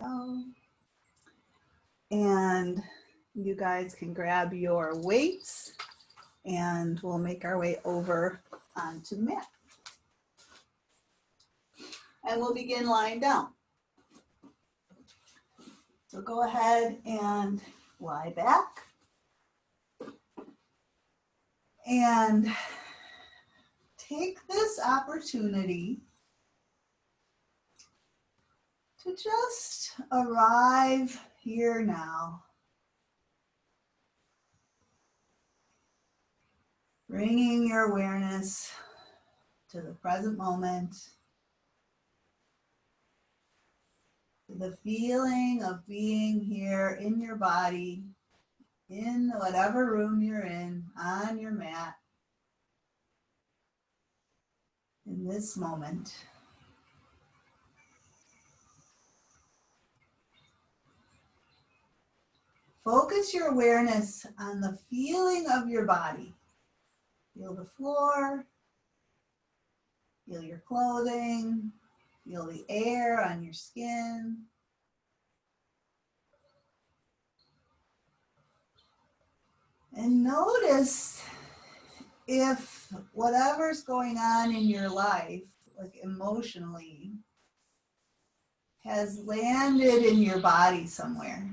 go. And you guys can grab your weights and we'll make our way over onto the mat. And we'll begin lying down. So go ahead and lie back. And take this opportunity to just arrive here now. Bringing your awareness to the present moment, to the feeling of being here in your body, in whatever room you're in, on your mat, in this moment. Focus your awareness on the feeling of your body. Feel the floor, feel your clothing, feel the air on your skin. And notice if whatever's going on in your life, like emotionally, has landed in your body somewhere.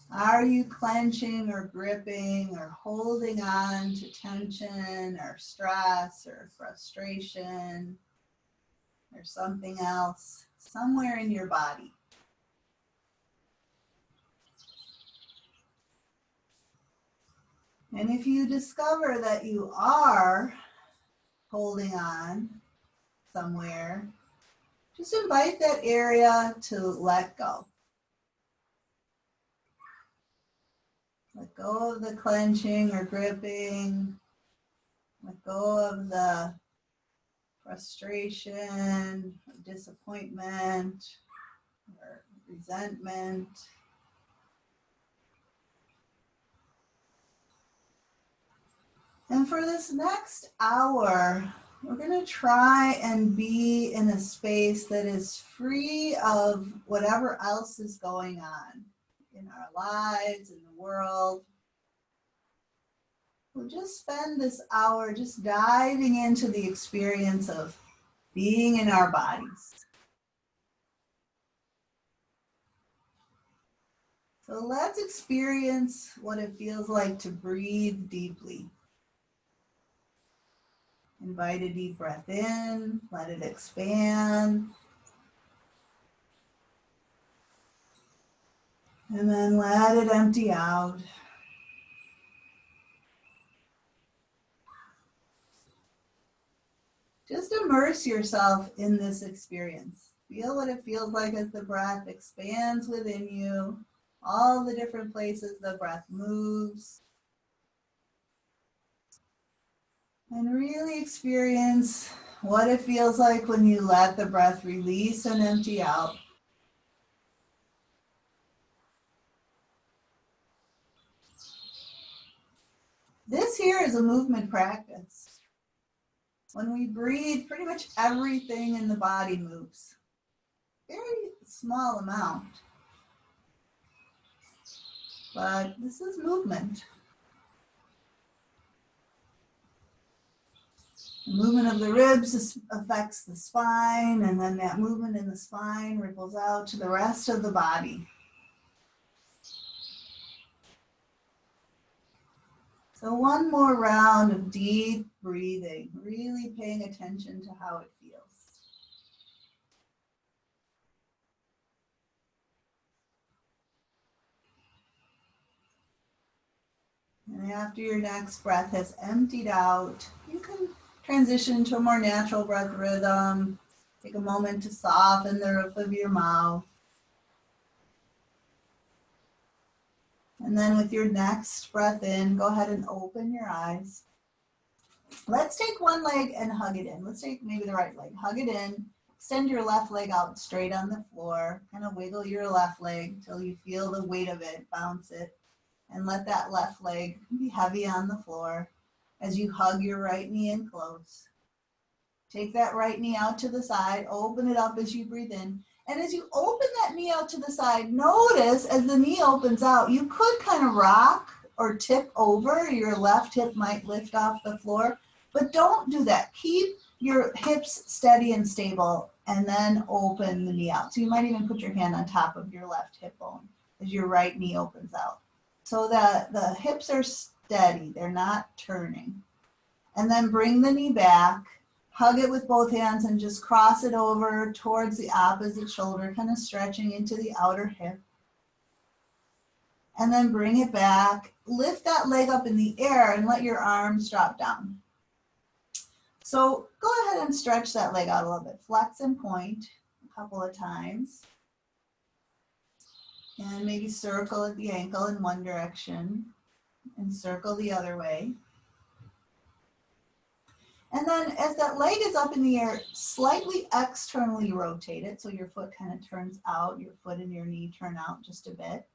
Are you clenching or gripping or holding on to tension or stress or frustration or something else somewhere in your body? And if you discover that you are holding on somewhere, just invite that area to let go. Let go of the clenching or gripping. Let go of the frustration, or disappointment, or resentment. And for this next hour, we're going to try and be in a space that is free of whatever else is going on in our lives, in the world. We'll just spend this hour just diving into the experience of being in our bodies. So let's experience what it feels like to breathe deeply. Invite a deep breath in, let it expand. And then let it empty out. Just immerse yourself in this experience. Feel what it feels like as the breath expands within you, all the different places the breath moves. And really experience what it feels like when you let the breath release and empty out. This here is a movement practice. When we breathe, pretty much everything in the body moves. Very small amount. But this is movement. The movement of the ribs affects the spine, and then that movement in the spine ripples out to the rest of the body. So one more round of deep breathing, really paying attention to how it feels. And after your next breath has emptied out, you can transition to a more natural breath rhythm. Take a moment to soften the roof of your mouth. And then with your next breath in, go ahead and open your eyes. Let's take one leg and hug it in. Let's take maybe the right leg. Hug it in. Extend your left leg out straight on the floor. Kind of wiggle your left leg until you feel the weight of it, bounce it. And let that left leg be heavy on the floor as you hug your right knee in close. Take that right knee out to the side, open it up as you breathe in. And as you open that knee out to the side, notice as the knee opens out, you could kind of rock or tip over. Your left hip might lift off the floor, but don't do that. Keep your hips steady and stable, and then open the knee out. So you might even put your hand on top of your left hip bone as your right knee opens out, so that the hips are steady, they're not turning. And then bring the knee back, hug it with both hands, and just cross it over towards the opposite shoulder, kind of stretching into the outer hip. And then bring it back, lift that leg up in the air and let your arms drop down. So go ahead and stretch that leg out a little bit. Flex and point a couple of times. And maybe circle at the ankle in one direction and circle the other way. And then as that leg is up in the air, slightly externally rotate it so your foot kind of turns out, your foot and your knee turn out just a bit.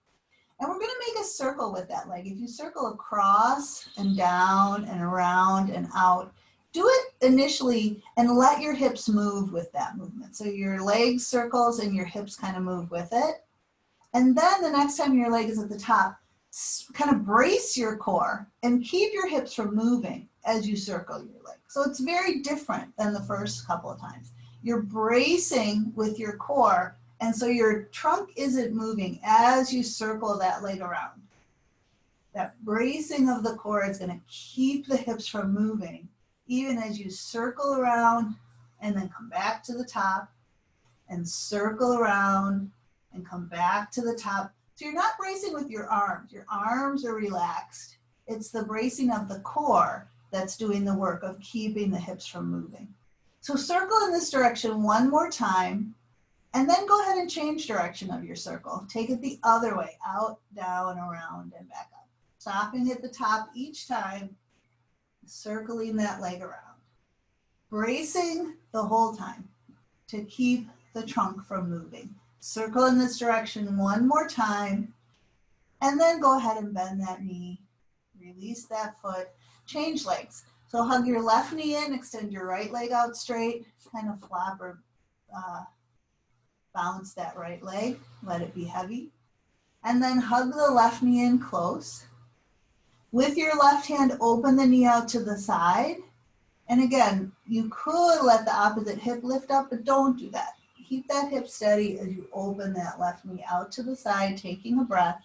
And we're going to make a circle with that leg. If you circle across and down and around and out, do it initially and let your hips move with that movement. So your leg circles and your hips kind of move with it. And then the next time your leg is at the top, kind of brace your core and keep your hips from moving as you circle your leg. So it's very different than the first couple of times. You're bracing with your core, and so your trunk isn't moving as you circle that leg around. That bracing of the core is going to keep the hips from moving, even as you circle around and then come back to the top and circle around and come back to the top. So you're not bracing with your arms. Your arms are relaxed. It's the bracing of the core that's doing the work of keeping the hips from moving. So circle in this direction one more time, and then go ahead and change direction of your circle. Take it the other way, out, down, around, and back up. Stopping at the top each time, circling that leg around. Bracing the whole time to keep the trunk from moving. Circle in this direction one more time, and then go ahead and bend that knee. Release that foot. Change legs. So hug your left knee in, extend your right leg out straight, kind of flop or bounce that right leg, let it be heavy. And then hug the left knee in close. With your left hand, open the knee out to the side. And again, you could let the opposite hip lift up, but don't do that. Keep that hip steady as you open that left knee out to the side, taking a breath.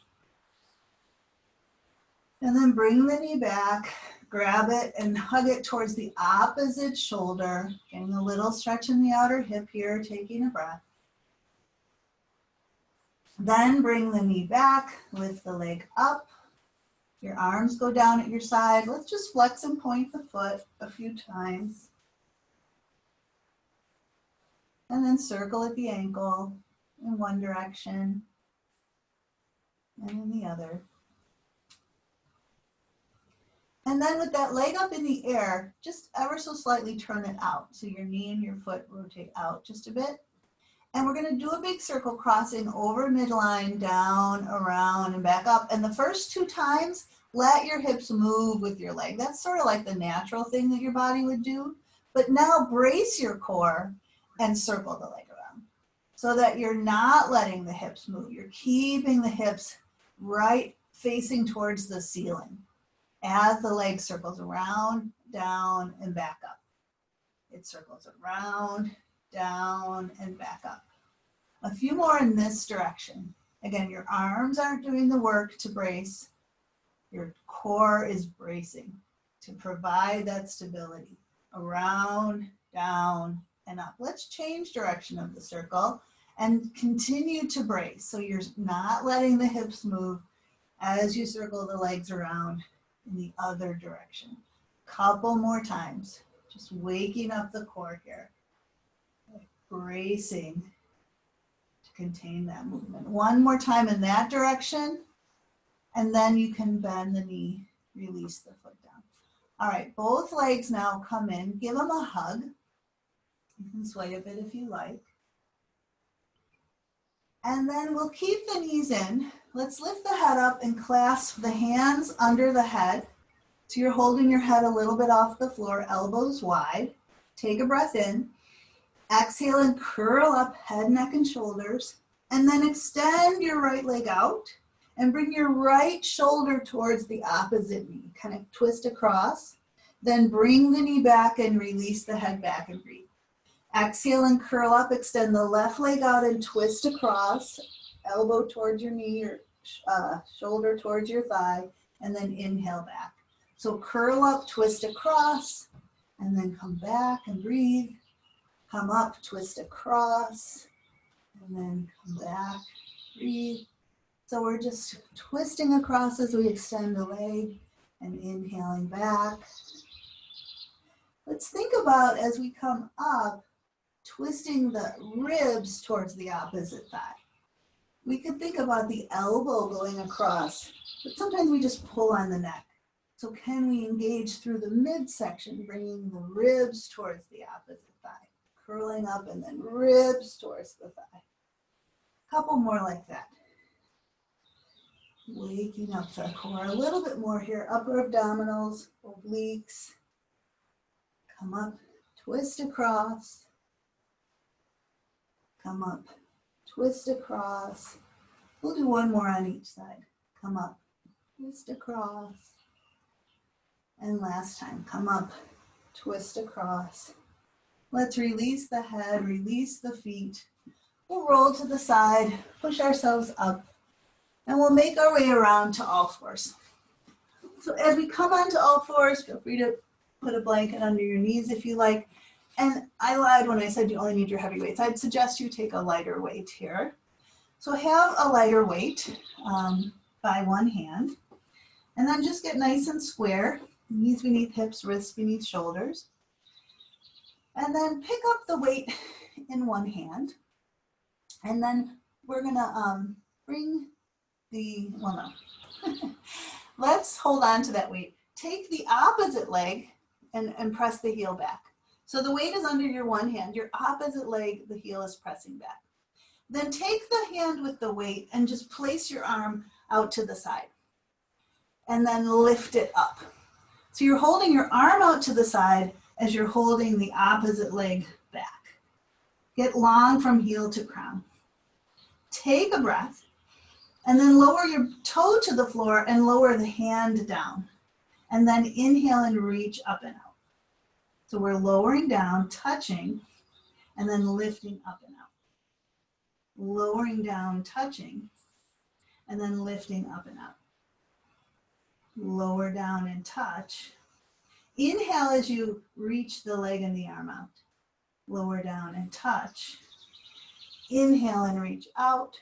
And then bring the knee back, grab it and hug it towards the opposite shoulder, getting a little stretch in the outer hip here, taking a breath. Then bring the knee back, lift the leg up. Your arms go down at your side. Let's just flex and point the foot a few times. And then circle at the ankle in one direction and in the other. And then with that leg up in the air, just ever so slightly turn it out. So your knee and your foot rotate out just a bit. And we're going to do a big circle crossing over midline, down, around, and back up. And the first two times, let your hips move with your leg. That's sort of like the natural thing that your body would do. But now brace your core and circle the leg around so that you're not letting the hips move. You're keeping the hips right facing towards the ceiling as the leg circles around, down, and back up. It circles around, down, and back up. A few more in this direction. Again, your arms aren't doing the work to brace. Your core is bracing to provide that stability. Around, down, and up. Let's change direction of the circle and continue to brace. So you're not letting the hips move as you circle the legs around in the other direction. Couple more times, just waking up the core here. Bracing to contain that movement. One more time in that direction, and then you can bend the knee, release the foot down. All right, both legs now come in, give them a hug. You can sway a bit if you like. And then we'll keep the knees in. Let's lift the head up and clasp the hands under the head. So you're holding your head a little bit off the floor, elbows wide. Take a breath in. Exhale and curl up head, neck, and shoulders. And then extend your right leg out and bring your right shoulder towards the opposite knee. Kind of twist across. Then bring the knee back and release the head back and breathe. Exhale and curl up. Extend the left leg out and twist across. Elbow towards your knee or shoulder towards your thigh. And then inhale back. So curl up, twist across, and then come back and breathe. Come up, twist across, and then come back, breathe. So we're just twisting across as we extend the leg and inhaling back. Let's think about, as we come up, twisting the ribs towards the opposite thigh. We could think about the elbow going across, but sometimes we just pull on the neck. So can we engage through the midsection, bringing the ribs towards the opposite thigh, curling up and then ribs towards the thigh. Couple more like that. Waking up the core a little bit more here. Upper abdominals, obliques. Come up, twist across. Come up, twist across. We'll do one more on each side. Come up, twist across. And last time, come up, twist across. Let's release the head, release the feet. We'll roll to the side, push ourselves up, and we'll make our way around to all fours. So as we come onto all fours, feel free to put a blanket under your knees if you like. And I lied when I said you only need your heavy weights. I'd suggest you take a lighter weight here. So have a lighter weight by one hand, and then just get nice and square. Knees beneath hips, wrists beneath shoulders. And then pick up the weight in one hand. And then we're gonna bring the, well no. Let's hold on to that weight. Take the opposite leg and press the heel back. So the weight is under your one hand, your opposite leg, the heel is pressing back. Then take the hand with the weight and just place your arm out to the side. And then lift it up. So you're holding your arm out to the side as you're holding the opposite leg back. Get long from heel to crown. Take a breath and then lower your toe to the floor and lower the hand down. And then inhale and reach up and out. So we're lowering down, touching, and then lifting up and out. Lowering down, touching, and then lifting up and out. Lower down and touch. Inhale as you reach the leg and the arm out. Lower down and touch. Inhale and reach out.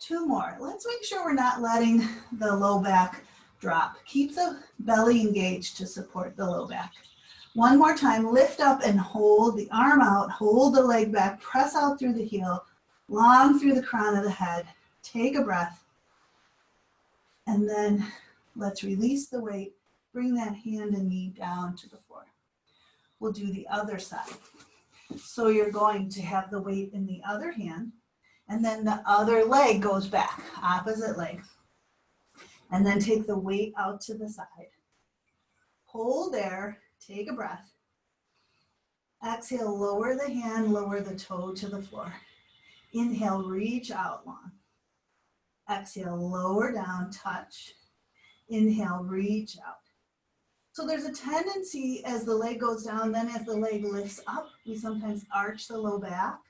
Two more. Let's make sure we're not letting the low back drop. Keep the belly engaged to support the low back. One more time, lift up and hold the arm out, hold the leg back, press out through the heel, long through the crown of the head. Take a breath. And then let's release the weight. Bring that hand and knee down to the floor. We'll do the other side. So you're going to have the weight in the other hand, and then the other leg goes back, opposite leg. And then take the weight out to the side. Hold there, take a breath. Exhale, lower the hand, lower the toe to the floor. Inhale, reach out long. Exhale, lower down, touch. Inhale, reach out. So there's a tendency as the leg goes down, then as the leg lifts up, we sometimes arch the low back.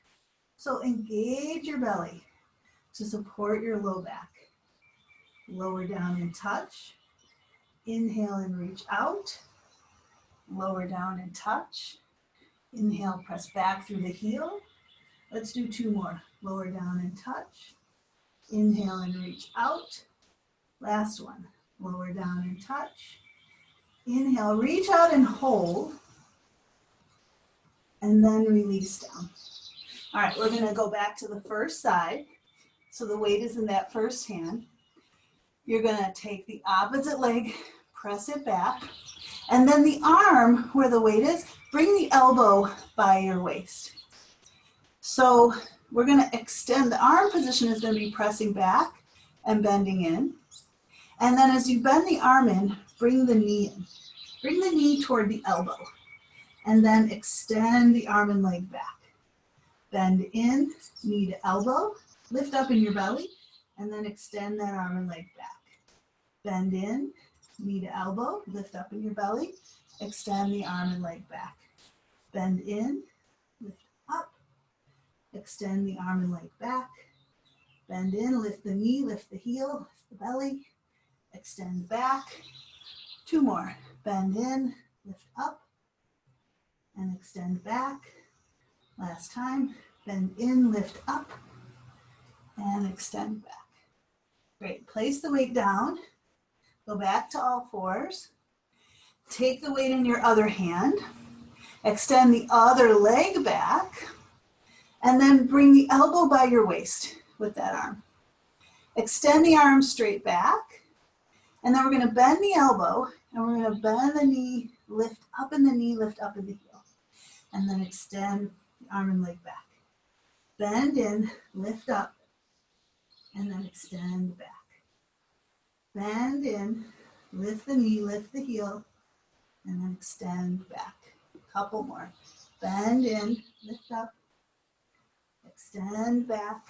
So engage your belly to support your low back. Lower down and touch. Inhale and reach out. Lower down and touch. Inhale, press back through the heel. Let's do two more. Lower down and touch. Inhale and reach out. Last one. Lower down and touch. Inhale, reach out and hold. And then release down. All right, we're gonna go back to the first side. So the weight is in that first hand. You're gonna take the opposite leg, press it back. And then the arm, where the weight is, bring the elbow by your waist. So we're gonna extend, the arm position is gonna be pressing back and bending in. And then as you bend the arm in, bring the knee in. Bring the knee toward the elbow. And then extend the arm and leg back. Bend in, knee to elbow, lift up in your belly, and then extend that arm and leg back. Bend in, knee to elbow, lift up in your belly, extend the arm and leg back. Bend in, lift up, extend the arm and leg back. Bend in, lift the knee, lift the heel, lift the belly, extend back. 2 more. Bend in, lift up, and extend back. Last time. Bend in, lift up, and extend back. Great. Place the weight down. Go back to all fours. Take the weight in your other hand. Extend the other leg back. And then bring the elbow by your waist with that arm. Extend the arm straight back. And then we're going to bend the elbow. And we're going to bend the knee, lift up in the knee, lift up in the heel. And then extend the arm and leg back. Bend in, lift up, and then extend back. Bend in, lift the knee, lift the heel, and then extend back. A couple more. Bend in, lift up, extend back.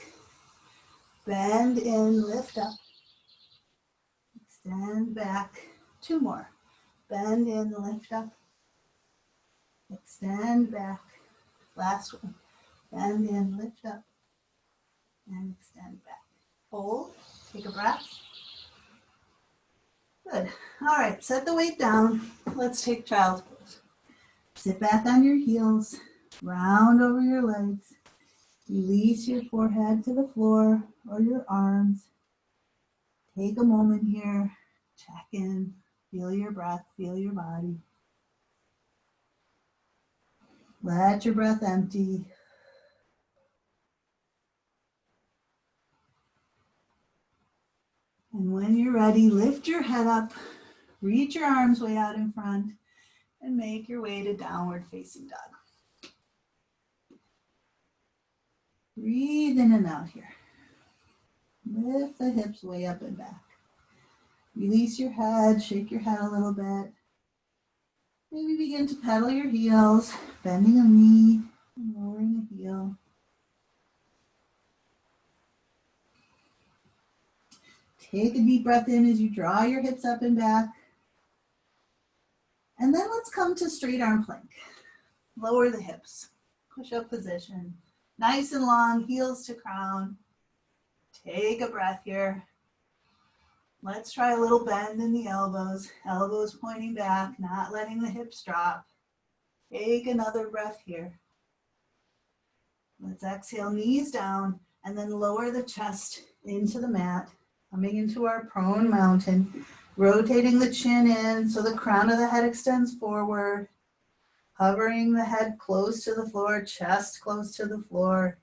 Bend in, lift up, extend back. 2 more. Bend in, lift up, extend back. Last one. Bend in, lift up, and extend back. Hold, take a breath. Good. All right, set the weight down. Let's take child's pose. Sit back on your heels, round over your legs. Release your forehead to the floor or your arms. Take a moment here, check in, feel your breath, feel your body. Let your breath empty. And when you're ready, lift your head up, reach your arms way out in front, and make your way to downward facing dog. Breathe in and out here. Lift the hips way up and back. Release your head, shake your head a little bit. Maybe begin to pedal your heels, bending a knee, and lowering a heel. Take a deep breath in as you draw your hips up and back. And then let's come to straight arm plank. Lower the hips, push up position. Nice and long, heels to crown. Take a breath here. Let's try a little bend in the elbows. Elbows pointing back, not letting the hips drop. Take another breath here. Let's exhale, knees down, and then lower the chest into the mat. Coming into our prone mountain, rotating the chin in so the crown of the head extends forward, hovering the head close to the floor, chest close to the floor,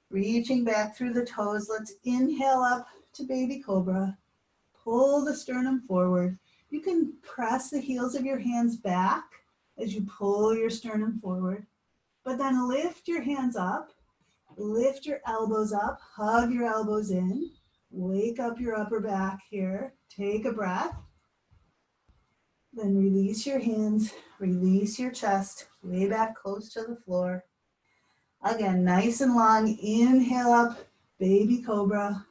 reaching back through the toes. Let's inhale up to baby cobra, pull the sternum forward. You can press the heels of your hands back as you pull your sternum forward, but then lift your hands up, lift your elbows up, hug your elbows in. Wake up your upper back here. Take a breath. Then release your hands, release your chest, way back close to the floor. Again, nice and long. Inhale up, baby cobra.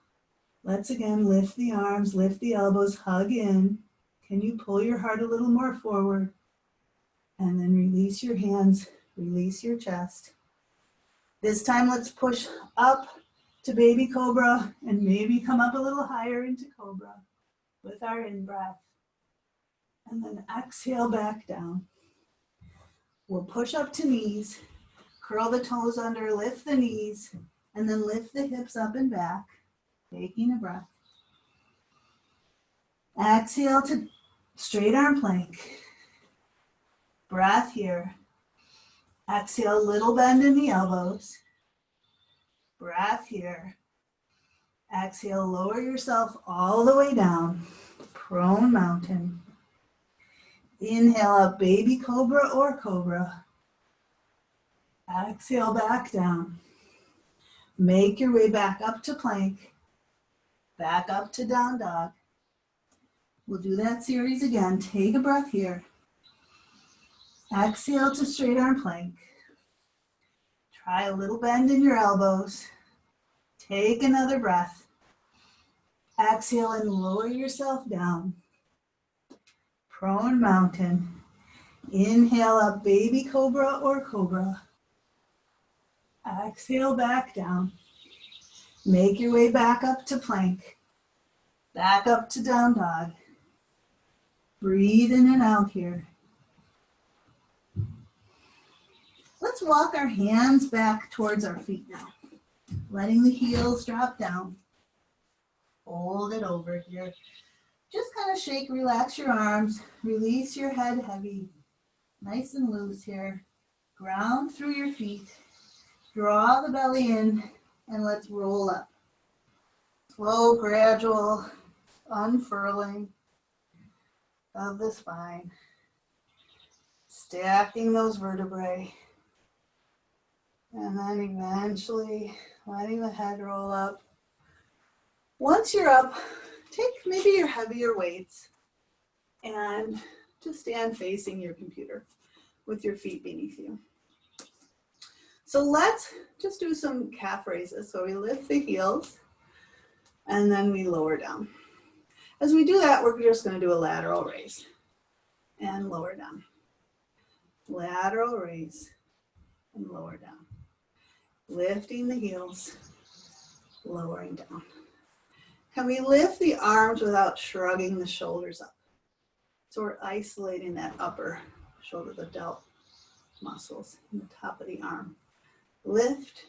Let's again lift the arms, lift the elbows, hug in. Can you pull your heart a little more forward? And then release your hands, release your chest. This time let's push up to baby cobra and maybe come up a little higher into cobra with our in-breath. And then exhale back down. We'll push up to knees, curl the toes under, lift the knees, and then lift the hips up and back, taking a breath. Exhale to straight arm plank. Breath here. Exhale, little bend in the elbows. Breath here. Exhale, lower yourself all the way down. Prone mountain. Inhale up, baby cobra or cobra. Exhale back down. Make your way back up to plank. Back up to down dog. We'll do that series again. Take a breath here. Exhale to straight arm plank. Try a little bend in your elbows. Take another breath. Exhale and lower yourself down. Prone mountain. Inhale up, baby cobra or cobra. Exhale back down. Make your way back up to plank. Back up to down dog. Breathe in and out here. Let's walk our hands back towards our feet now. Letting the heels drop down. Hold it over here. Just kind of shake, relax your arms. Release your head heavy. Nice and loose here. Ground through your feet. Draw the belly in and let's roll up. Slow, gradual unfurling of the spine. Stacking those vertebrae. And then eventually letting the head roll up. Once you're up, take maybe your heavier weights and just stand facing your computer with your feet beneath you. So let's just do some calf raises. So we lift the heels and then we lower down. As we do that, we're just going to do a lateral raise and lower down. Lateral raise and lower down. Lifting the heels, lowering down. Can we lift the arms without shrugging the shoulders up? So we're isolating that upper shoulder, the delt muscles in the top of the arm. Lift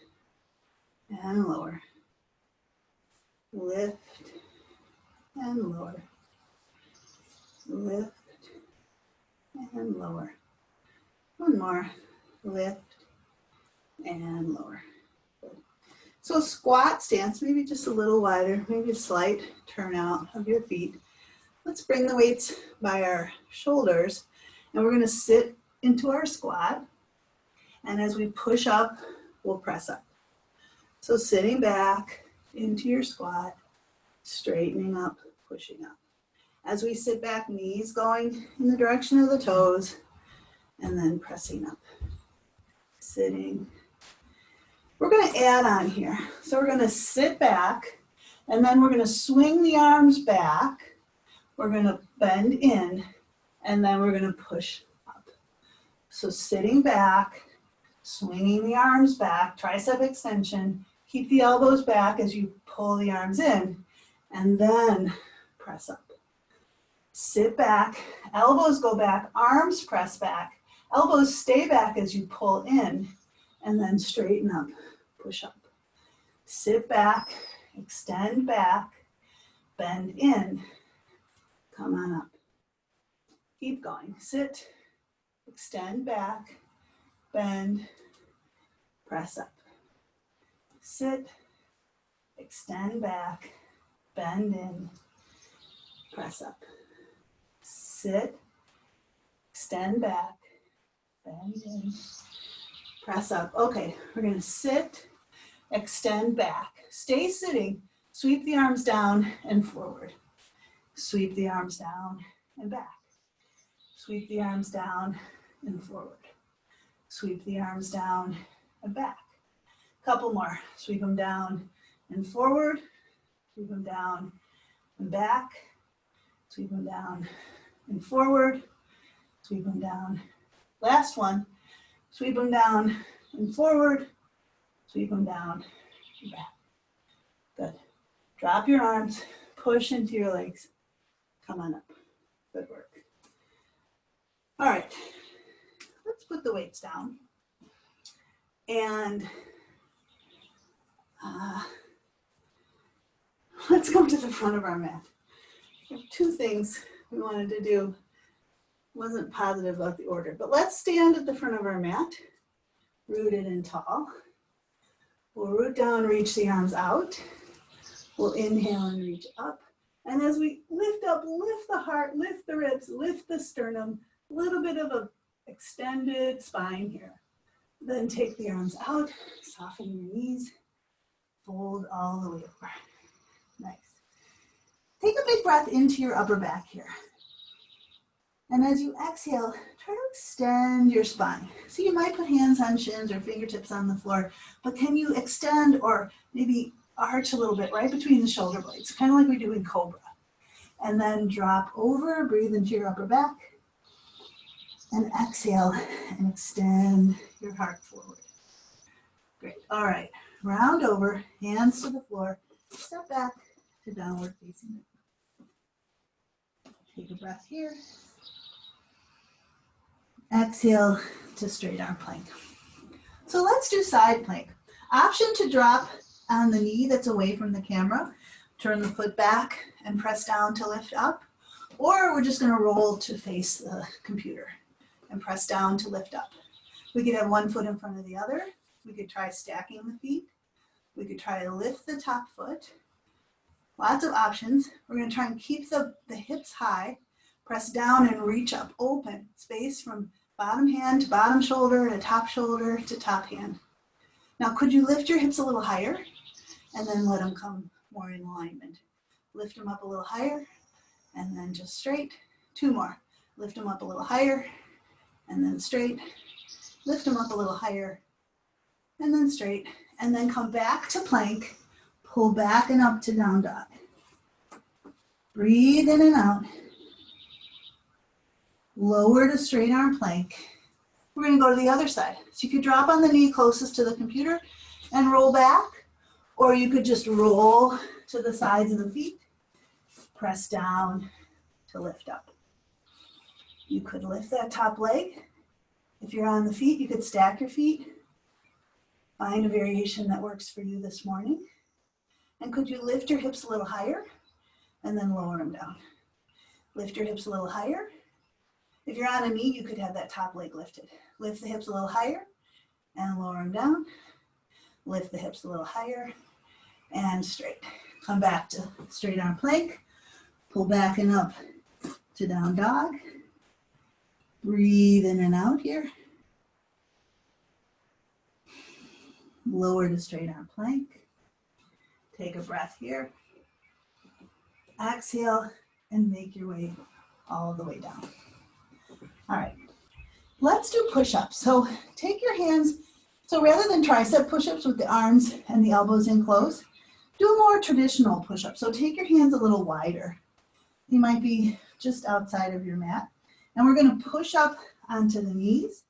and lower. Lift and lower. Lift and lower. One more. Lift and lower. Good. So squat stance, maybe just a little wider, maybe a slight turnout of your feet. Let's bring the weights by our shoulders and we're going to sit into our squat. And as we push up, we'll press up. So sitting back into your squat, straightening up, pushing up. As we sit back, knees going in the direction of the toes, and then pressing up. Sitting. We're going to add on here. So we're going to sit back, and then we're going to swing the arms back. We're going to bend in, and then we're going to push up. So sitting back, swinging the arms back, tricep extension. Keep the elbows back as you pull the arms in, and then press up. Sit back, elbows go back, arms press back, elbows stay back as you pull in, and then straighten up, push up. Sit back, extend back, bend in, come on up. Keep going. Sit, extend back, bend, press up. Sit, extend back, bend in, press up. Sit, extend back, bend in, press up. Okay, we're going to sit, extend back. Stay sitting, sweep the arms down and forward. Sweep the arms down and back. Sweep the arms down and forward. Sweep the arms down and back. Couple more. Sweep them down and forward. Sweep them down and back. Sweep them down and forward. Sweep them down. Last one. Sweep them down and forward. Sweep them down and back. Good. Drop your arms. Push into your legs. Come on up. Good work. All right. Let's put the weights down. And let's come to the front of our mat. We have two things we wanted to do. Wasn't positive about the order, but let's stand at the front of our mat, rooted and tall. We'll root down, reach the arms out. We'll inhale and reach up. And as we lift up, lift the heart, lift the ribs, lift the sternum, a little bit of an extended spine here. Then take the arms out, soften your knees, fold all the way over. Nice. Take a big breath into your upper back here. And as you exhale, try to extend your spine. So you might put hands on shins or fingertips on the floor, but can you extend or maybe arch a little bit right between the shoulder blades, kind of like we do in Cobra. And then drop over, breathe into your upper back, and exhale and extend your heart forward. Great. All right. Round over, hands to the floor, step back to downward facing dog. Take a breath here. Exhale to straight arm plank. So let's do side plank. Option to drop on the knee that's away from the camera, turn the foot back and press down to lift up, or we're just gonna roll to face the computer and press down to lift up. We could have one foot in front of the other. We could try stacking the feet. We could try to lift the top foot. Lots of options. We're gonna try and keep the hips high, press down and reach up, open space from bottom hand to bottom shoulder to top hand. Now, could you lift your hips a little higher and then let them come more in alignment? Lift them up a little higher and then just straight. Two more. Lift them up a little higher and then straight. Lift them up a little higher and then straight. And then come back to plank. Pull back and up to down dog. Breathe in and out. Lower to straight arm plank. We're going to go to the other side. So you could drop on the knee closest to the computer and roll back, or you could just roll to the sides of the feet, press down to lift up. You could lift that top leg. If you're on the feet, you could stack your feet. Find a variation that works for you this morning. And could you lift your hips a little higher and then lower them down? Lift your hips a little higher. If you're on a knee, you could have that top leg lifted. Lift the hips a little higher and lower them down. Lift the hips a little higher and straight. Come back to straight arm plank. Pull back and up to down dog. Breathe in and out here. Lower to straight arm plank. Take a breath here. Exhale and make your way all the way down. All right, let's do push-ups. So take your hands, so rather than tricep push-ups with the arms and the elbows in close, do a more traditional push-up. So take your hands a little wider. You might be just outside of your mat. And we're gonna push up onto the knees,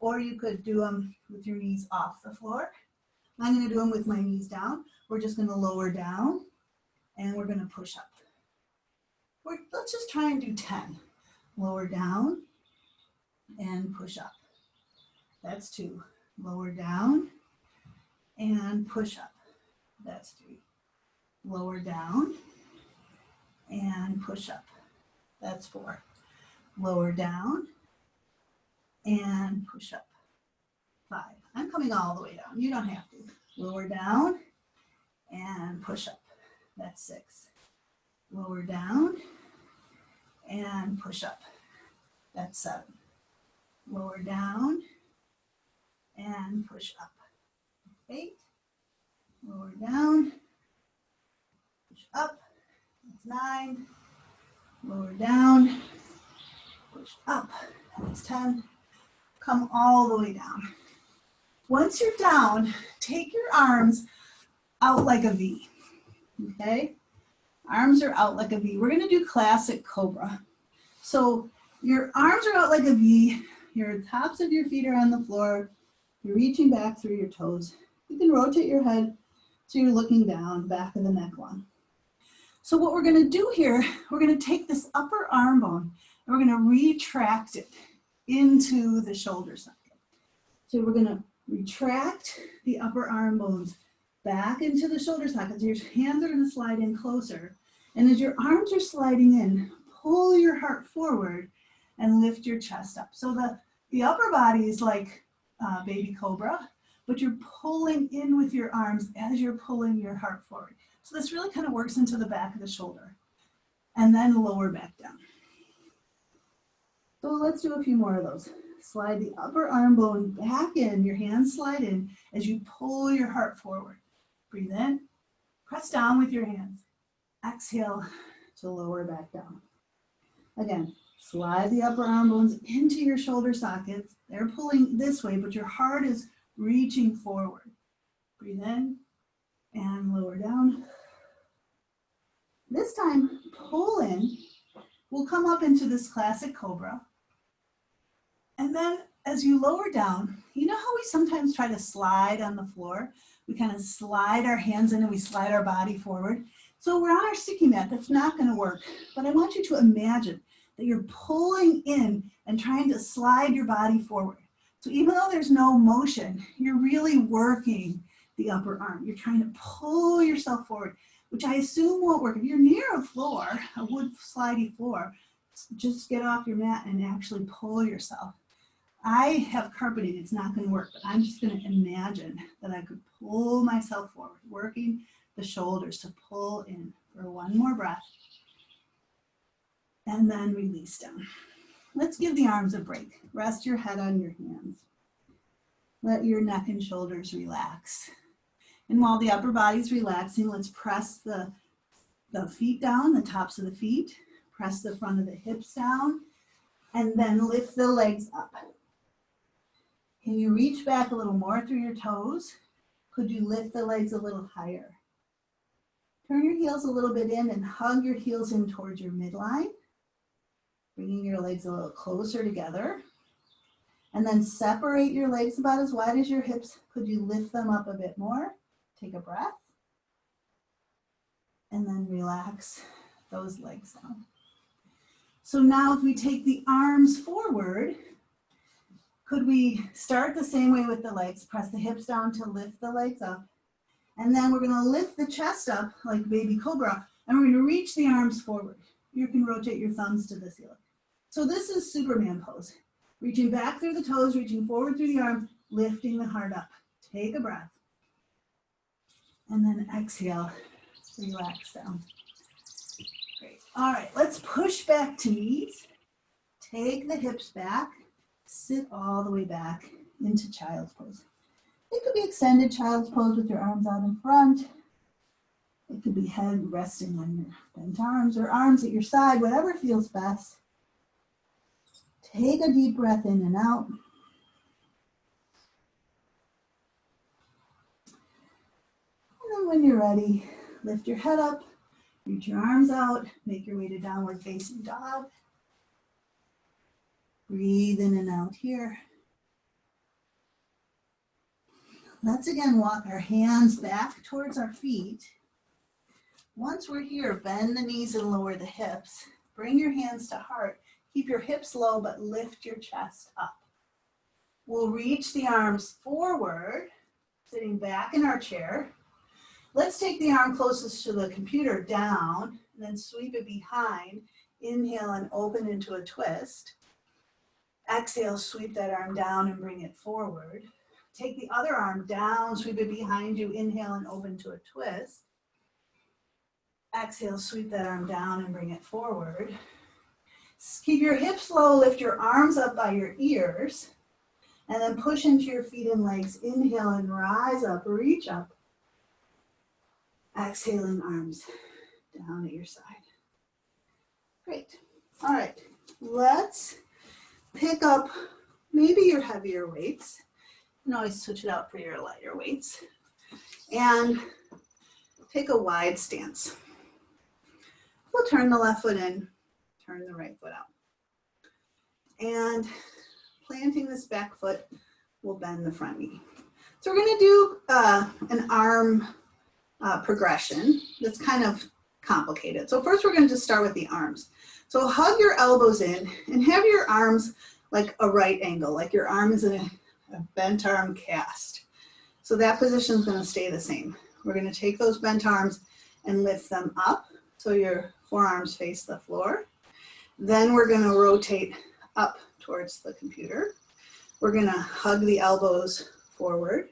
or you could do them with your knees off the floor. I'm gonna do them with my knees down. We're just gonna lower down and we're gonna push up. Let's just try and do 10. Lower down and push up. That's 2. Lower down and push up. That's 3. Lower down and push up. That's 4. Lower down and push up. 5. I'm coming all the way down. You don't have to. Lower down and push up. That's 6. Lower down and push up. That's 7. Lower down and push up. 8. Lower down, push up. That's 9. Lower down, push up. That's 10. Come all the way down. Once you're down, take your arms out like a V, okay? Arms are out like a V. We're gonna do classic Cobra. So your arms are out like a V, your tops of your feet are on the floor, you're reaching back through your toes. You can rotate your head so you're looking down, back of the neckline. So what we're gonna do here, we're gonna take this upper arm bone and we're gonna retract it into the shoulder socket. So we're gonna retract the upper arm bones back into the shoulder sockets. Your hands are gonna slide in closer. And as your arms are sliding in, pull your heart forward and lift your chest up. So the upper body is like baby cobra, but you're pulling in with your arms as you're pulling your heart forward. So this really kind of works into the back of the shoulder. And then lower back down. So let's do a few more of those. Slide the upper arm bone back in, your hands slide in as you pull your heart forward. Breathe in, press down with your hands. Exhale to lower back down. Again, Slide the upper arm bones into your shoulder sockets. They're pulling this way, but your heart is reaching forward. Breathe in and lower down. This time, pull in. We'll come up into this classic cobra. And then as you lower down, you know how we sometimes try to slide on the floor? We kind of slide our hands in and we slide our body forward. So we're on our sticky mat. That's not going to work. But I want you to imagine that you're pulling in and trying to slide your body forward. So even though there's no motion, you're really working the upper arm. You're trying to pull yourself forward, which I assume won't work. If you're near a floor, a wood slidey floor, just get off your mat and actually pull yourself. I have carpeting, it's not going to work, but I'm just going to imagine that I could pull myself forward, working the shoulders to pull in for one more breath. And then release down. Let's give the arms a break. Rest your head on your hands. Let your neck and shoulders relax. And while the upper body's relaxing, let's press the feet down, the tops of the feet. Press the front of the hips down. And then lift the legs up. Can you reach back a little more through your toes? Could you lift the legs a little higher? Turn your heels a little bit in and hug your heels in towards your midline. Bringing your legs a little closer together. And then separate your legs about as wide as your hips. Could you lift them up a bit more? Take a breath. And then relax those legs down. So now if we take the arms forward, could we start the same way with the legs? Press the hips down to lift the legs up. And then we're going to lift the chest up like baby cobra. And we're going to reach the arms forward. You can rotate your thumbs to the ceiling. So this is Superman pose. Reaching back through the toes, reaching forward through the arms, lifting the heart up. Take a breath. And then exhale, relax down. Great. All right, let's push back to knees. Take the hips back. Sit all the way back into child's pose. It could be extended child's pose with your arms out in front. It could be head resting on your bent arms or arms at your side, whatever feels best. Take a deep breath in and out. And then when you're ready, lift your head up, reach your arms out, make your way to downward facing dog. Breathe in and out here. Let's again walk our hands back towards our feet. Once we're here, bend the knees and lower the hips. Bring your hands to heart. Keep your hips low, but lift your chest up. We'll reach the arms forward, sitting back in our chair. Let's take the arm closest to the computer down, and then sweep it behind. Inhale and open into a twist. Exhale, sweep that arm down and bring it forward. Take the other arm down, sweep it behind you. Inhale and open to a twist. Exhale, sweep that arm down and bring it forward. Keep your hips low, lift your arms up by your ears, and then push into your feet and legs. Inhale and rise up, reach up. Exhaling, arms down at your side. Great. All right, let's pick up maybe your heavier weights. You can always switch it out for your lighter weights. And take a wide stance. We'll turn the left foot in, turn the right foot out. And planting this back foot, we'll bend the front knee. So we're going to do an arm progression that's kind of complicated. So first we're going to just start with the arms. So hug your elbows in and have your arms like a right angle, like your arm is in a bent arm cast. So that position is going to stay the same. We're going to take those bent arms and lift them up so your forearms face the floor. Then we're going to rotate up towards the computer. We're going to hug the elbows forward.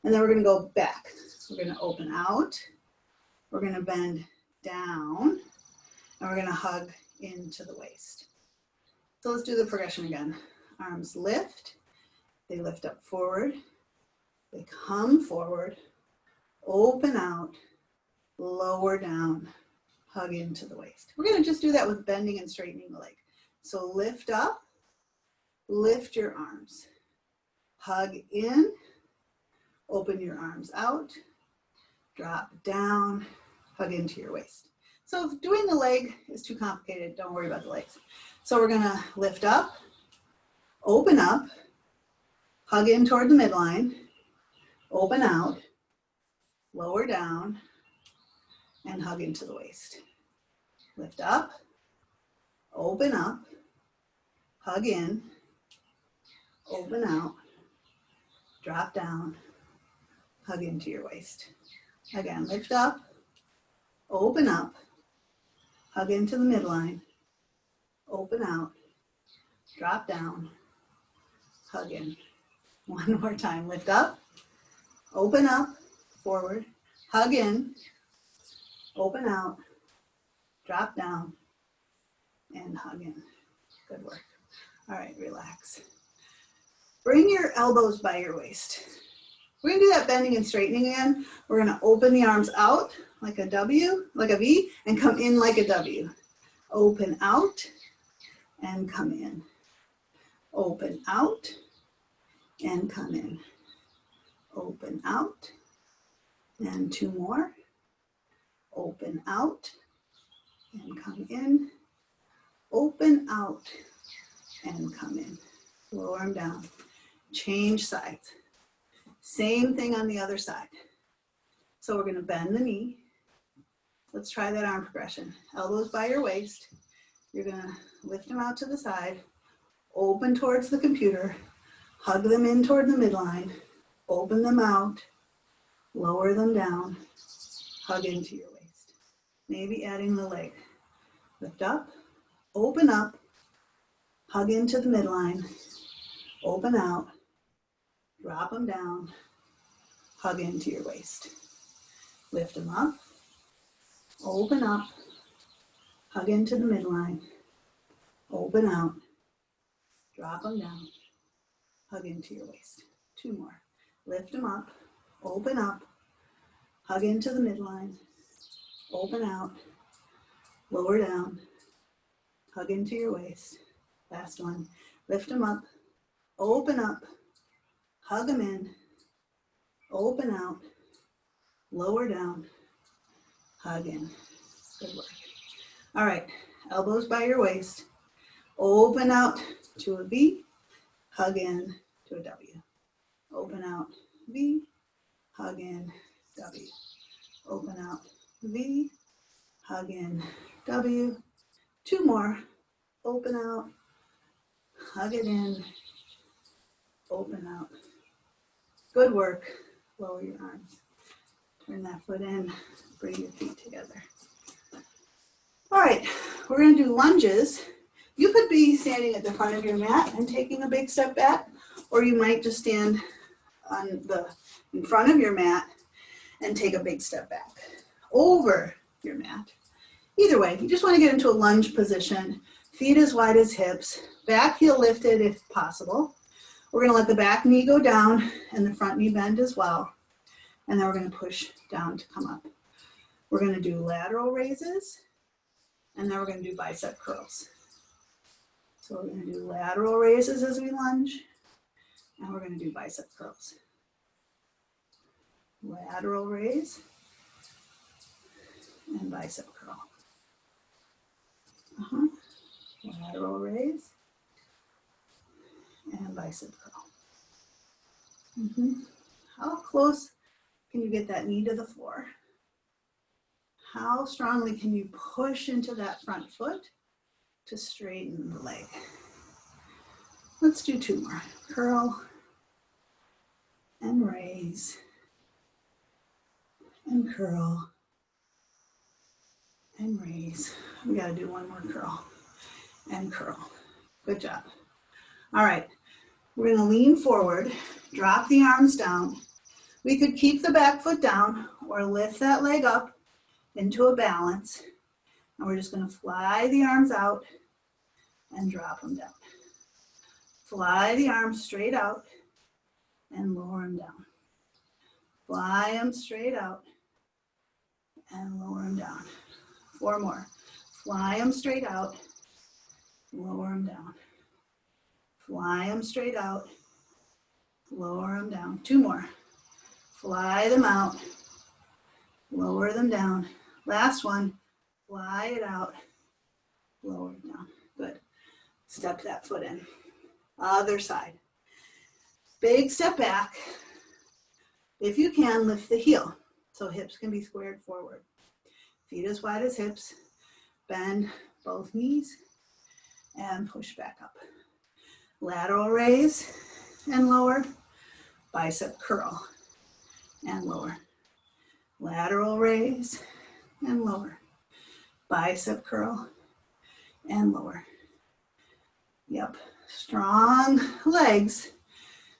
And then we're going to go back. We're going to open out. We're going to bend down. And we're going to hug into the waist. So let's do the progression again. Arms lift. They lift up forward. They come forward. Open out. Lower down. Hug into the waist. We're going to just do that with bending and straightening the leg. So lift up, lift your arms. Hug in, open your arms out, drop down, hug into your waist. So if doing the leg is too complicated, don't worry about the legs. So we're gonna lift up, open up, hug in toward the midline, open out, lower down, and hug into the waist. Lift up, open up, hug in, open out, drop down, hug into your waist. Again, lift up, open up, hug into the midline, open out, drop down, hug in. One more time, lift up, open up, forward, hug in, open out, drop down, and hug in. Good work. All right, relax. Bring your elbows by your waist. We're gonna do that bending and straightening again. We're gonna open the arms out like a W, like a V, and come in like a W. Open out and come in. Open out and come in. Open out and two more. Open out and come in. Open out and come in. Lower them down. Change sides. Same thing on the other side. So we're gonna bend the knee. Let's try that arm progression. Elbows by your waist. You're gonna lift them out to the side, open towards the computer, hug them in toward the midline, open them out, lower them down, hug into your waist. Maybe adding the leg. Lift up, open up, hug into the midline, open out, drop them down, hug into your waist. Lift them up, open up, hug into the midline, open out, drop them down, hug into your waist. Two more. Lift them up, open up, hug into the midline, open out, lower down, hug into your waist. Last one. Lift them up, open up, hug them in, open out, lower down, hug in. Good work. All right, elbows by your waist. Open out to a V, hug in to a W. Open out, V, hug in, W. Open out, V, hug in, W. Two more. Open out, hug it in, open out. Good work. Lower your arms. Turn that foot in, bring your feet together. All right, we're gonna do lunges. You could be standing at the front of your mat and taking a big step back, or you might just stand in front of your mat and take a big step back over your mat. Either way, you just want to get into a lunge position, feet as wide as hips, back heel lifted if possible. We're going to let the back knee go down and the front knee bend as well. And then we're going to push down to come up. We're going to do lateral raises, and then we're going to do bicep curls. So we're going to do lateral raises as we lunge, and we're going to do bicep curls. Lateral raise and bicep curl. Lateral raise and bicep curl. How close can you get that knee to the floor? How strongly can you push into that front foot to straighten the leg? Let's do two more. Curl and raise and curl and raise. We got to do one more curl and curl. Good job. All right, we're going to lean forward, drop the arms down. We could keep the back foot down or lift that leg up into a balance. And we're just going to fly the arms out and drop them down. Fly the arms straight out and lower them down. Fly them straight out and lower them down. Four more. Fly them straight out lower them down. Fly them straight out, lower them down. 2 more. Fly them out, lower them down. Last one, fly it out, lower it down. Good. Step that foot in. Other side. Big step back. If you can, lift the heel so hips can be squared forward. Feet as wide as hips. Bend both knees and push back up. Lateral raise and lower. Bicep curl and lower. Lateral raise and lower. Bicep curl and lower. Yep, strong legs.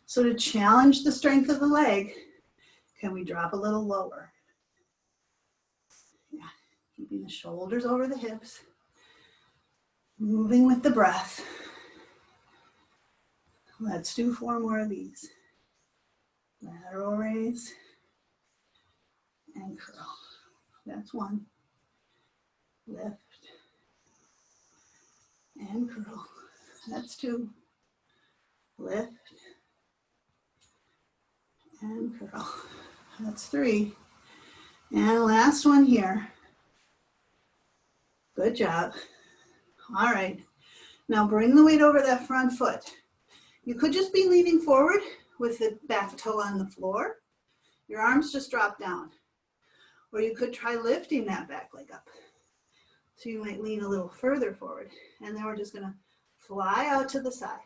So to challenge the strength of the leg, can we drop a little lower? Yeah, keeping the shoulders over the hips. Moving with the breath. Let's do 4 more of these. Lateral raise and curl. That's 1. Lift and curl. That's 2. Lift and curl. That's 3. And last one here. Good job. All right. Now bring the weight over that front foot. You could just be leaning forward with the back toe on the floor. Your arms just drop down. Or you could try lifting that back leg up. So you might lean a little further forward. And then we're just going to fly out to the side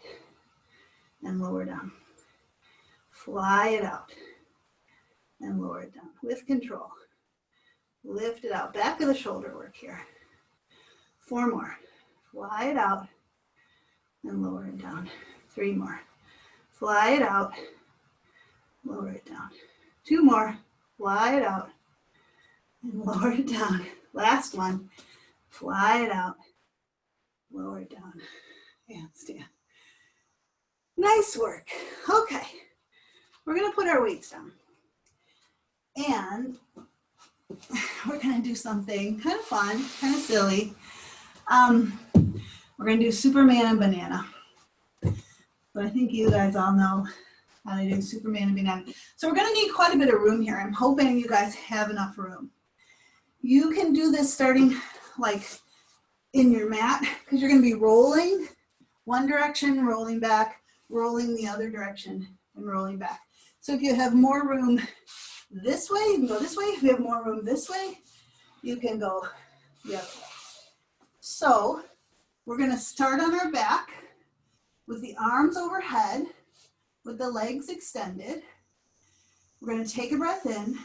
and lower down. Fly it out and lower it down with control. Lift it out. Back of the shoulder work here. 4 more. Fly it out and lower it down. 3 more. Fly it out, lower it down. 2 more. Fly it out and lower it down. Last one. Fly it out, lower it down. Handstand. Nice work. Okay. We're going to put our weights down. And we're going to do something kind of fun, kind of silly. We're going to do Superman and banana. But I think you guys all know how to do Superman and banana. So we're going to need quite a bit of room here. I'm hoping you guys have enough room. You can do this starting like in your mat because you're going to be rolling one direction, rolling back, rolling the other direction, and rolling back. So if you have more room this way, you can go this way. If you have more room this way, you can go the other way. So we're going to start on our back with the arms overhead, with the legs extended. We're going to take a breath in.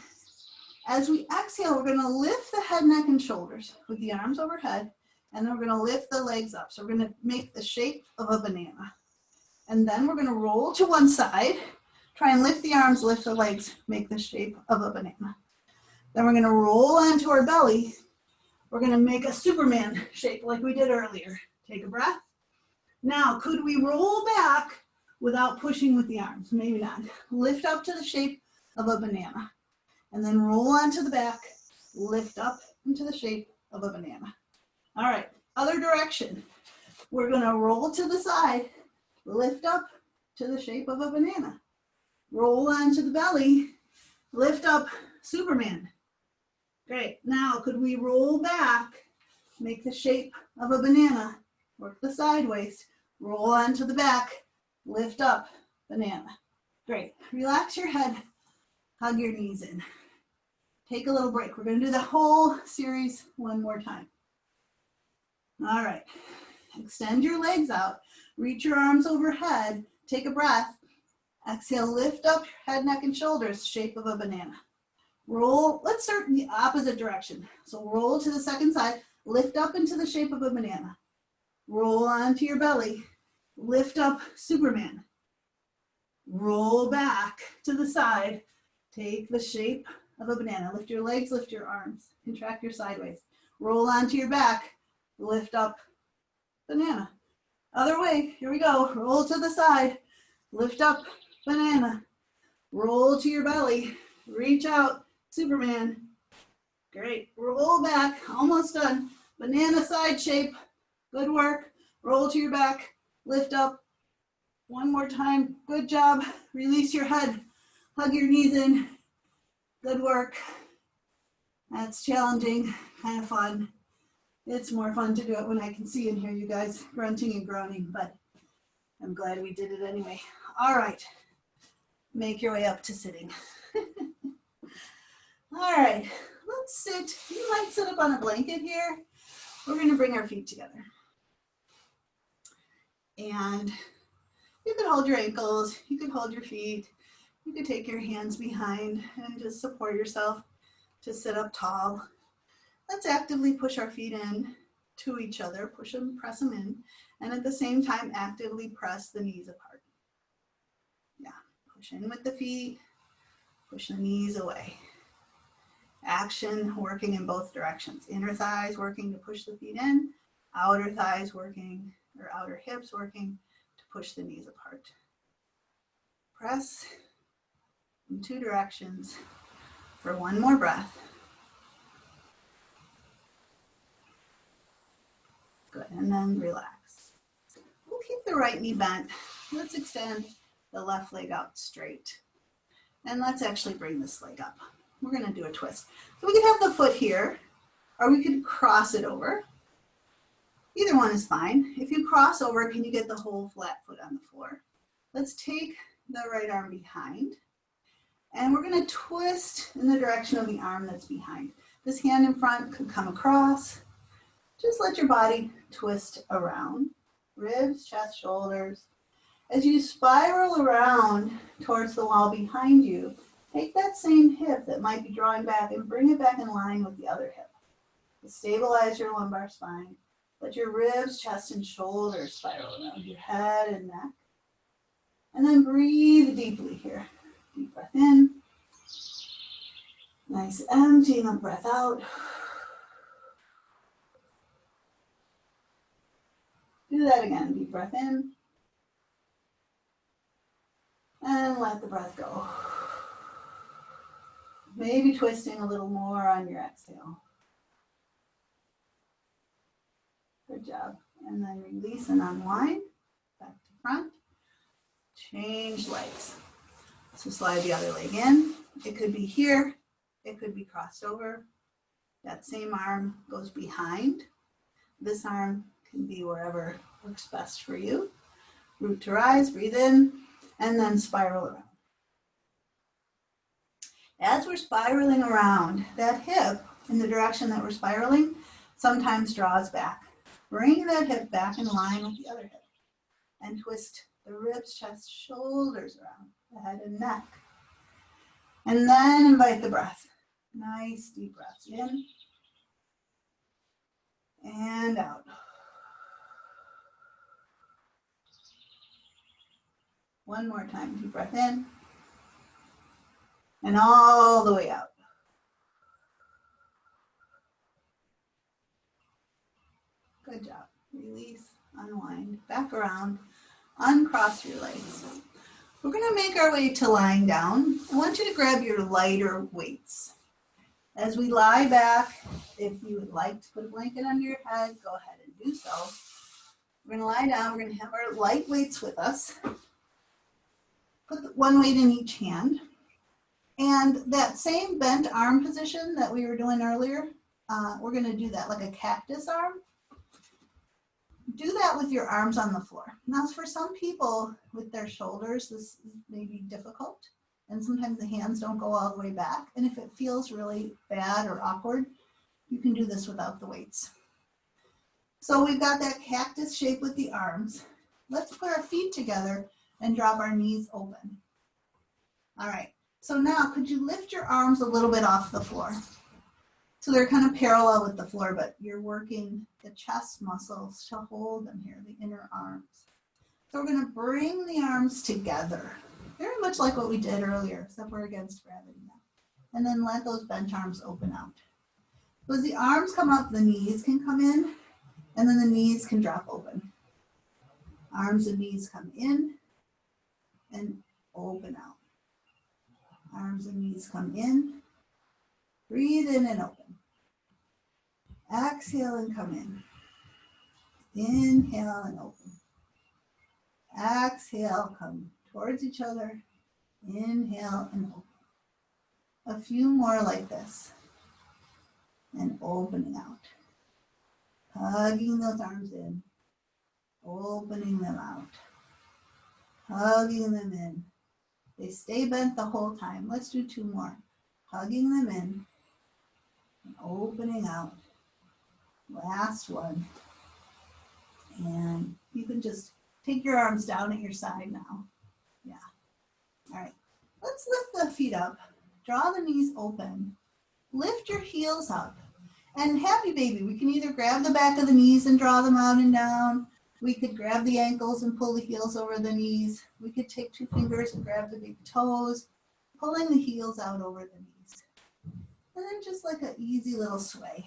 As we exhale, we're going to lift the head, neck, and shoulders with the arms overhead, and then we're going to lift the legs up. So we're going to make the shape of a banana. And then we're going to roll to one side, try and lift the arms, lift the legs, make the shape of a banana. Then we're going to roll onto our belly. We're going to make a Superman shape like we did earlier. Take a breath. Now, could we roll back without pushing with the arms? Maybe not. Lift up to the shape of a banana. And then roll onto the back, lift up into the shape of a banana. All right, other direction. We're going to roll to the side, lift up to the shape of a banana. Roll onto the belly, lift up, Superman. Great. Now, could we roll back, make the shape of a banana, work the side waist, roll onto the back, lift up, banana. Great. Relax your head, hug your knees in. Take a little break. We're going to do the whole series one more time. All right. Extend your legs out. Reach your arms overhead. Take a breath. Exhale, lift up your head, neck, and shoulders, shape of a banana. Roll. Let's start in the opposite direction. So roll to the second side. Lift up into the shape of a banana. Roll onto your belly. Lift up, Superman. Roll back to the side. Take the shape of a banana. Lift your legs, lift your arms. Contract your sideways. Roll onto your back. Lift up, banana. Other way, here we go. Roll to the side. Lift up, banana. Roll to your belly. Reach out, Superman. Great. Roll back, almost done. Banana side shape. Good work. Roll to your back, lift up. One more time, good job. Release your head, hug your knees in. Good work. That's challenging, kind of fun. It's more fun to do it when I can see and hear you guys grunting and groaning, but I'm glad we did it anyway. All right, make your way up to sitting. All right, let's sit. You might sit up on a blanket here. We're gonna bring our feet together. And you could hold your ankles, you could hold your feet, you could take your hands behind and just support yourself to sit up tall. Let's actively push our feet in to each other, push them, press them in, and at the same time, actively press the knees apart. Yeah, push in with the feet, push the knees away. Action working in both directions. Inner thighs working to push the feet in, outer thighs working, or outer hips working to push the knees apart. Press in two directions for one more breath. Good, and then relax. We'll keep the right knee bent. Let's extend the left leg out straight. And let's actually bring this leg up. We're gonna do a twist. So we could have the foot here, or we could cross it over. Either one is fine. If you cross over, can you get the whole flat foot on the floor? Let's take the right arm behind, and we're gonna twist in the direction of the arm that's behind. This hand in front could come across. Just let your body twist around. Ribs, chest, shoulders. As you spiral around towards the wall behind you, take that same hip that might be drawing back and bring it back in line with the other hip. Stabilize your lumbar spine. Let your ribs, chest, and shoulders spiral around your head and neck. And then breathe deeply here. Deep breath in. Nice emptying of breath out. Do that again. Deep breath in. And let the breath go. Maybe twisting a little more on your exhale. Good job. And then release and unwind. Back to front. Change legs. So slide the other leg in. It could be here. It could be crossed over. That same arm goes behind. This arm can be wherever works best for you. Root to rise, breathe in, and then spiral around. As we're spiraling around, that hip in the direction that we're spiraling sometimes draws back. Bring that hip back in line with the other hip and twist the ribs, chest, shoulders around the head and neck. And then invite the breath. Nice deep breaths in and out. One more time, deep breath in and all the way out. Good job. Release, unwind, back around, uncross your legs. We're going to make our way to lying down. I want you to grab your lighter weights. As we lie back, if you would like to put a blanket under your head, go ahead and do so. We're going to lie down. We're going to have our light weights with us. Put one weight in each hand. And that same bent arm position that we were doing earlier, we're going to do that like a cactus arm. Do that with your arms on the floor. Now, for some people with their shoulders, this may be difficult. And sometimes the hands don't go all the way back. And if it feels really bad or awkward, you can do this without the weights. So we've got that cactus shape with the arms. Let's put our feet together and drop our knees open. All right. So now, could you lift your arms a little bit off the floor? So they're kind of parallel with the floor, but you're working the chest muscles to hold them here, the inner arms. So we're going to bring the arms together, very much like what we did earlier, except we're against gravity now. And then let those bent arms open out. So as the arms come up, the knees can come in, and then the knees can drop open. Arms and knees come in and open out. Arms and knees come in. Breathe in and open. Exhale and come in. Inhale and open. Exhale, come towards each other. Inhale and open. A few more like this. And opening out. Hugging those arms in. Opening them out. Hugging them in. They stay bent the whole time. Let's do 2 more. Hugging them in. And opening out. Last one. And you can just take your arms down at your side now. Yeah. All right. Let's lift the feet up. Draw the knees open. Lift your heels up. And happy baby, we can either grab the back of the knees and draw them out and down. We could grab the ankles and pull the heels over the knees. We could take 2 fingers and grab the big toes, pulling the heels out over the knees. And then just like an easy little sway.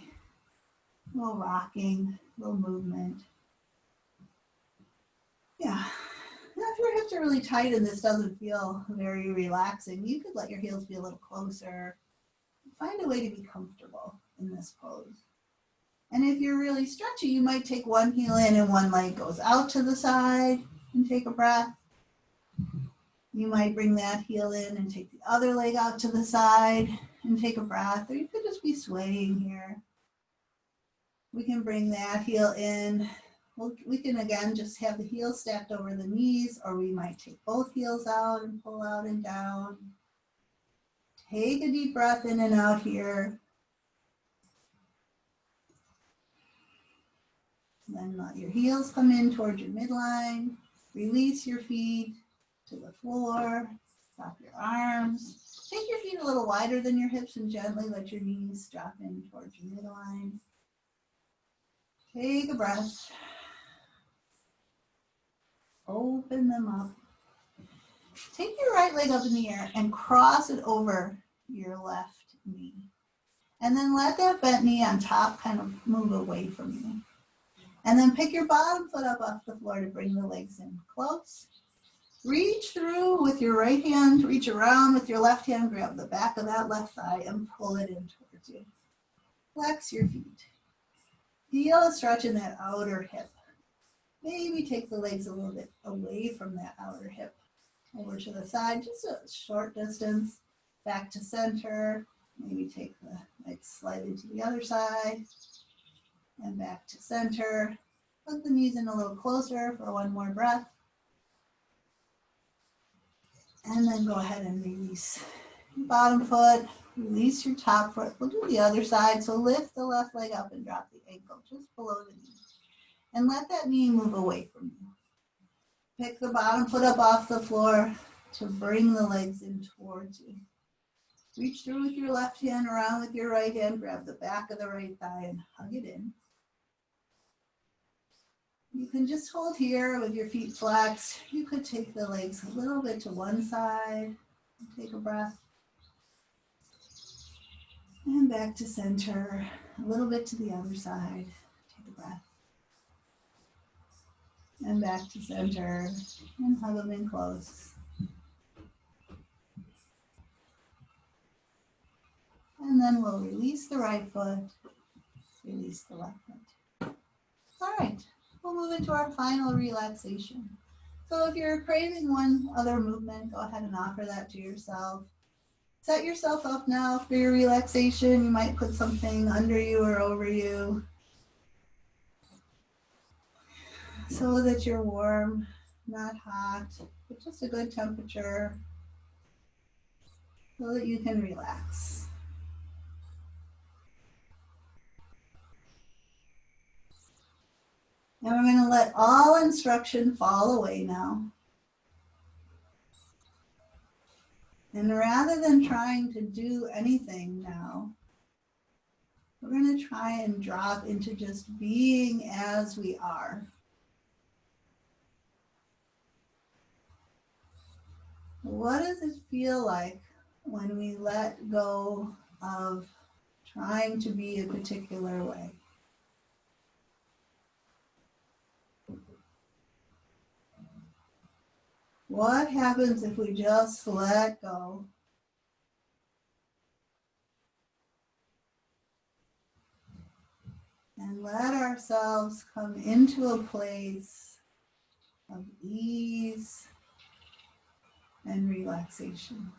A little rocking, a little movement. Yeah. Now if your hips are really tight and this doesn't feel very relaxing, you could let your heels be a little closer. Find a way to be comfortable in this pose. And if you're really stretchy, you might take one heel in and one leg goes out to the side and take a breath. You might bring that heel in and take the other leg out to the side and take a breath. Or you could just be swaying here. We can bring that heel in. We can again just have the heels stacked over the knees, or we might take both heels out and pull out and down. Take a deep breath in and out here. Then let your heels come in towards your midline. Release your feet to the floor. Drop your arms. Take your feet a little wider than your hips and gently let your knees drop in towards your midline. Take a breath. Open them up. Take your right leg up in the air and cross it over your left knee. And then let that bent knee on top kind of move away from you. And then pick your bottom foot up off the floor to bring the legs in close. Reach through with your right hand, reach around with your left hand, grab the back of that left thigh and pull it in towards you. Flex your feet. Feel a stretch in that outer hip. Maybe take the legs a little bit away from that outer hip. Over to the side, just a short distance. Back to center. Maybe take the legs slightly to the other side. And back to center. Put the knees in a little closer for one more breath. And then go ahead and release your bottom foot. Release your top foot. We'll do the other side. So lift the left leg up and drop the ankle just below the knee. And let that knee move away from you. Pick the bottom foot up off the floor to bring the legs in towards you. Reach through with your left hand, around with your right hand, grab the back of the right thigh and hug it in. You can just hold here with your feet flexed. You could take the legs a little bit to one side. Take a breath. And back to center. A little bit to the other side. Take a breath. And back to center. And hug them in close. And then we'll release the right foot. Release the left foot. All right. We'll move into our final relaxation. So if you're craving one other movement, go ahead and offer that to yourself. Set yourself up now for your relaxation. You might put something under you or over you so that you're warm, not hot, but just a good temperature so that you can relax. And we're going to let all instruction fall away now. And rather than trying to do anything now, we're going to try and drop into just being as we are. What does it feel like when we let go of trying to be a particular way? What happens if we just let go? And let ourselves come into a place of ease and relaxation.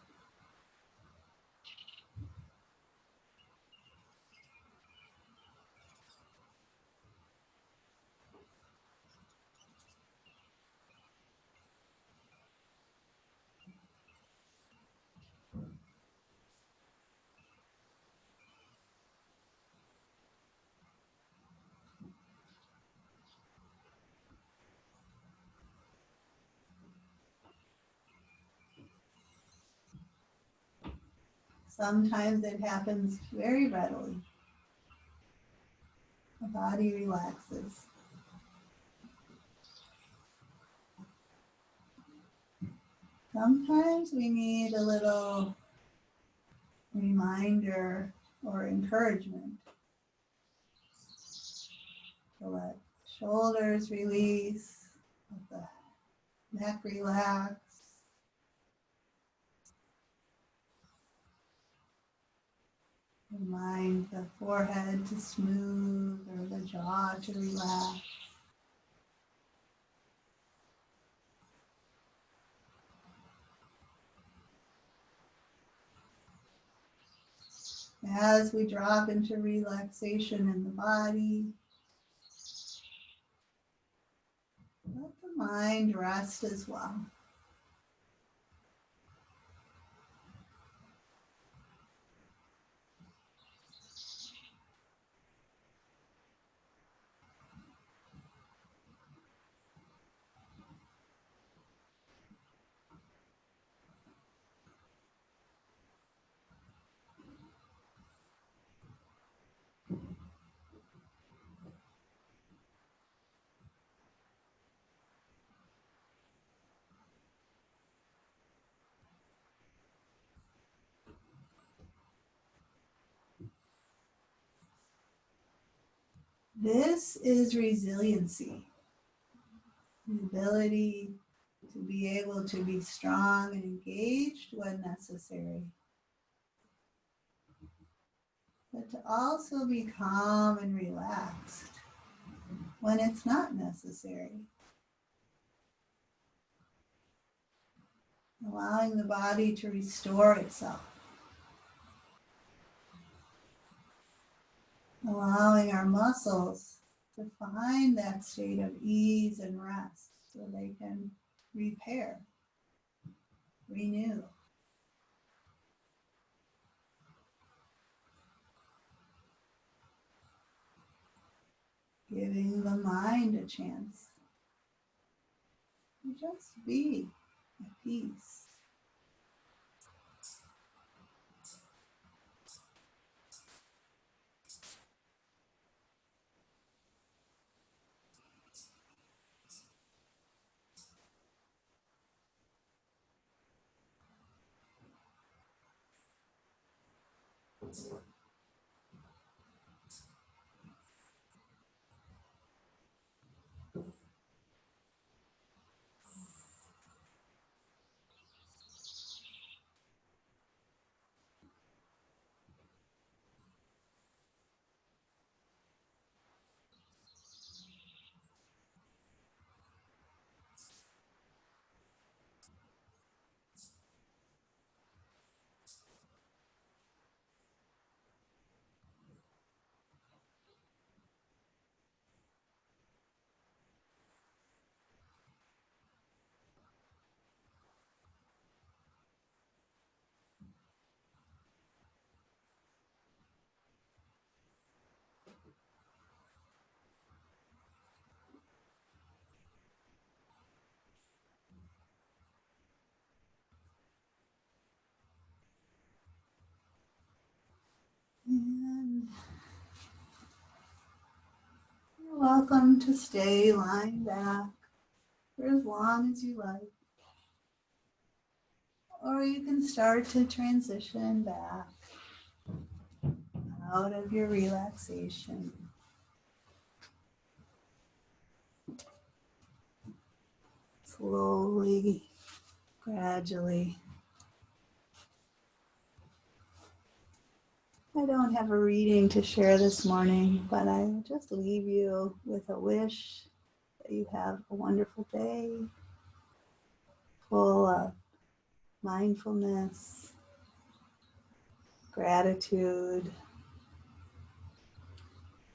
Sometimes it happens very readily. The body relaxes. Sometimes we need a little reminder or encouragement to let shoulders release, let the neck relax. Remind the forehead to smooth or the jaw to relax. As we drop into relaxation in the body, let the mind rest as well. This is resiliency, the ability to be able to be strong and engaged when necessary, but to also be calm and relaxed when it's not necessary. Allowing the body to restore itself. Allowing our muscles to find that state of ease and rest so they can repair, renew. Giving the mind a chance to just be at peace. And you're welcome to stay lying back for as long as you like. Or you can start to transition back out of your relaxation. Slowly, gradually. I don't have a reading to share this morning, but I will just leave you with a wish that you have a wonderful day full of mindfulness, gratitude,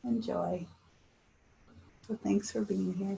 and joy. So thanks for being here.